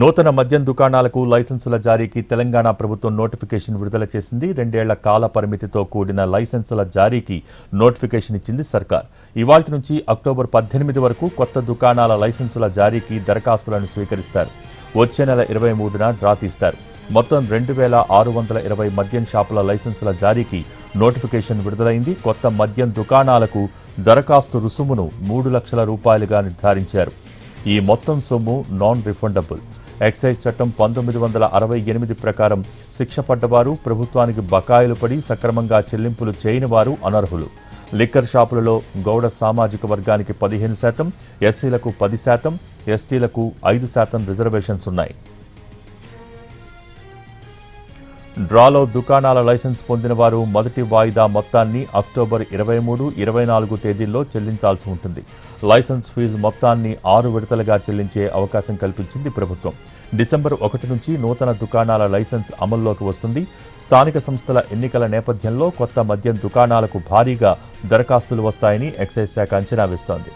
నూతన మద్యం దుకాణాలకు లైసెన్సుల జారీకి తెలంగాణ ప్రభుత్వం నోటిఫికేషన్ విడుదల చేసింది. 2 ఏళ్ల కాల పరిమితితో కూడిన లైసెన్సుల జారీకి నోటిఫికేషన్ ఇచ్చింది సర్కార్. ఇవాల్టి నుంచి అక్టోబర్ 18 వరకు కొత్త దుకాణాల లైసెన్సుల జారీకి దరఖాస్తులను స్వీకరిస్తారు. వచ్చే నెల 23న డ్రా తీస్తారు. మొత్తం 2620 మద్యం షాపుల లైసెన్సుల జారీకి నోటిఫికేషన్ విడుదలైంది. కొత్త మద్యం దుకాణాలకు దరఖాస్తు రుసుమును 3 లక్షల రూపాయలుగా నిర్ధారించారు. ఈ మొత్తం సొమ్ము నాన్ రిఫండబుల్. ఎక్సైజ్ చట్టం 1968 ప్రకారం శిక్ష పడ్డవారు, ప్రభుత్వానికి బకాయిలు పడి సక్రమంగా చెల్లింపులు చేయని వారు అనర్హులు. లిక్కర్ షాపులలో గౌడ సామాజిక వర్గానికి 15%, ఎస్సీలకు 10%, ఎస్టీలకు 5% రిజర్వేషన్స్ ఉన్నాయి. డ్రాలో దుకాణాల లైసెన్స్ పొందిన వారు మొదటి వాయిదా మొత్తాన్ని అక్టోబర్ 23, 24 తేదీల్లో చెల్లించాల్సి ఉంటుంది. లైసెన్స్ ఫీజు మొత్తాన్ని 6 విడతలుగా చెల్లించే అవకాశం కల్పించింది ప్రభుత్వం. డిసెంబర్ 1 నుంచి నూతన దుకాణాల లైసెన్స్ అమల్లోకి వస్తుంది. స్థానిక సంస్థల ఎన్నికల నేపథ్యంలో కొత్త మద్యం దుకాణాలకు భారీగా దరఖాస్తులు వస్తాయని ఎక్సైజ్ శాఖ అంచనా వేస్తోంది.